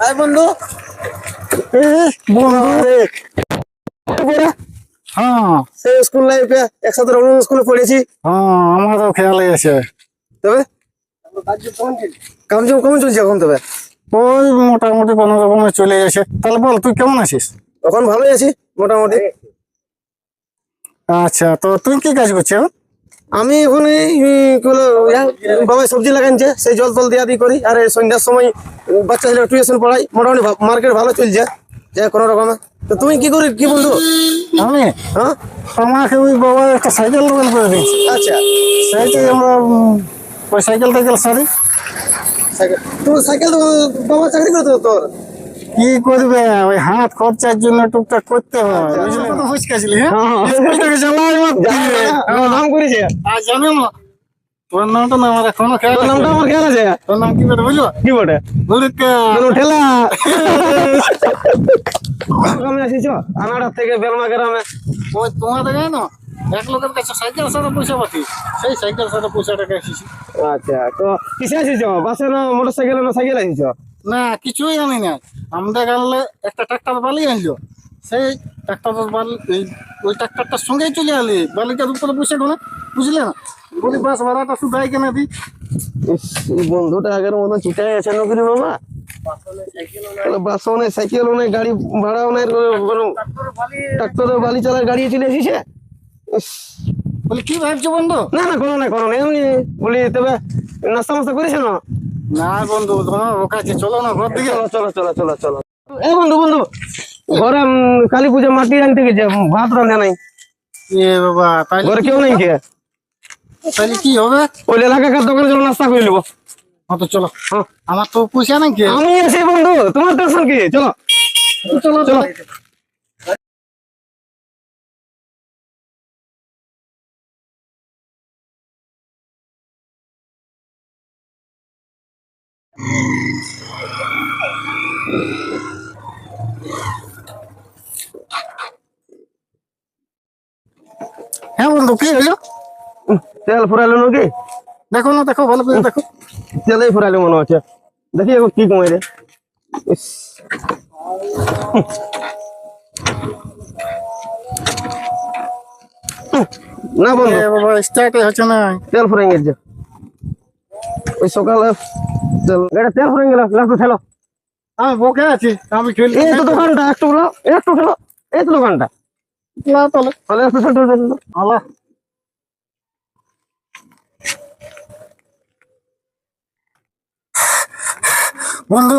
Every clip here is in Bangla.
হাই বন্ধু। হ্যাঁ সেই স্কুল লাইফে একসাথে রমন স্কুলে পড়েছি। হ্যাঁ আমারও খেয়াল আছে। তবে কাম কেমন চলছে এখন? তবে ওই মোটামুটি কোনো রকমে চলে গেছে। তাহলে বল তুই কেমন আছিস? এখন ভালোই আছি মোটামুটি। আচ্ছা, তো তুই কি কাজ করছিস এখন? আমি এখন এই বাবাই সবজি লাগাইছে, সেই জল টল দিয়া দিয়ে করি। আর এই সন্ধ্যার সময় বাচ্চা ছেলে টিউশন পড়াই। মোটামুটি মার্কেট ভালো চলছে যে কোনো রকমে। তো তুমি কি করি কি বন্ধু? আমি হ্যাঁ আমাকে ওই বাবা একটা সাইকেল দোকান করে দিয়েছে। আচ্ছা, সেইটাই আমরা ওই সাইকেল সারি। তুমি সাইকেল বাবা চাকরি করতো তোর? কি করবে, ওই হাত খরচার জন্য টুকটাক করতে হয়। ফুচকাছিলি নাম করেছে। আর জানো না তোর নামটা না আমার এখনো খেয়াল তোর আছে। নামটা আমার খেয়াল আছে। তোর নাম কি বলে বুঝলো? কি বটে? বুলিকা। ঠেলা। গ্রামে আসিছ আনাড়ার থেকে বেলমা গ্রামে। ওই তোমাদের না এক লোকের কাছে সাইকেল সারা পয়সা পাতি, সেই সাইকেল সারা পয়সাটাকে এসেছি। আচ্ছা, তো কিসে আসিছ? বাসে না মোটর সাইকেল না সাইকেল আসিছ? না কিছুই আনি না। আমাদের গালে একটা ট্রাক্টর বালি আনলো, সেই ট্রাক্টর বালি ওই ট্রাক্টরটার সঙ্গেই চলে আলি বালিটার উপরে বসে ঢোলে, বুঝলে না? বলি বাস ভাড়াটা শুধু কেনা দিই। বন্ধুটা আগের মতো চিটাই আছে নকরি বাবা। বাসও নেই, সাইকেলও নেই, গাড়ি ভাড়াও নেই, ট্রাক্টরের বালি চালার গাড়ি চলে এসেছে। বলি কি ভাবছো বন্ধু? না না, কোনো নাই এমনি বলি। তবে নাস্তা মাস্তা করেছে না? না বন্ধু, তোমার ওখানে চলো না ঘর দিকে। চলো। এই বন্ধু ঘরে কালী পূজা মাটি আনতে গেছে, ভাত রান্ধে নাই। এ বাবা, তাই ঘরে কেউ নেই কে? তাহলে কি হবে? ওই এলাকার দোকানে চলো, নাস্তা করে নেবো। হ্যাঁ তো চলো। আমার তো পয়সা নাই কি। আমি আছি বন্ধু, তোমার টেনশন কি? চলো চলো। হ্যাঁ বন্ধু, কি হইলো? তেল ফুরাইলো নাকি? দেখো না, দেখো ভালো করে দেখো। তেলেই ফুরাইলো মনে হচ্ছে। দেখি এখন কি কমাই রে। ইস। না বন্ধু, এ বাবা, স্টার্ট হচ্ছে না। তেল ফুরাই গেছে। ওই সকালে গাড়ি তেল ফুরাই গেল, লাস্ট ঠেলো। আমি বকে আছি, আমি খেলি। এই তো দোকানটা, একটু ঠেলো। এই তো দোকানটা। তাহলে একটু ঠেলো। আলা বন্ধু,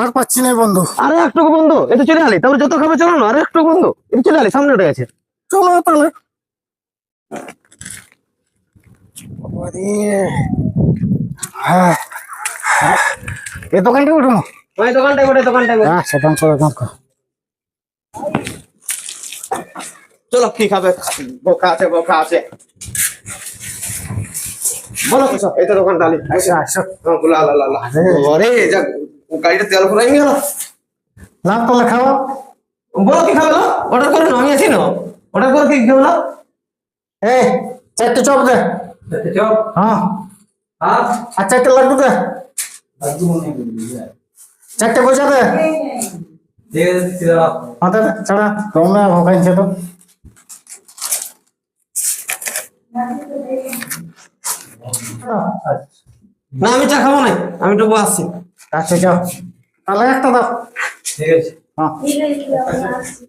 আর পাচ্ছি না বন্ধু। আরে একটু বন্ধু, এটা চলে আলি। তারপরে যত খাবে চলো না, আরে একটু বন্ধু, এটা চলে আলি, সামনে উঠে গেছে। চলো তাহলে। হ্যাঁ, এই দোকানটা উঠো না। ওই দোকানটাই বটে, হ্যাঁ সেখান করে চলো। কি খাবে? বোকা আছে। বলো কিছু। এই তো দোকানটা আলি। আসো। আরে যা, গাড়িটা তেল ফুরাই গেল। লাভ তাহলে খাওয়া। বলো কি খাবে? অর্ডার করে না, আমি আছি না। অর্ডার করে কি খাবে? এই 4টে চপ দে। হ্যাঁ, আর 4টে লাড্ডু দে। 4টে গজা দে। হ্যাঁ দে, ছাড়া তোমরা ভোগাইছে তো। না, আমি চা খাবো না, আমি একটু আসছি। আচ্ছা যাও, তাহলে একটা দাও। ঠিক আছে। হ্যাঁ ঠিক আছে।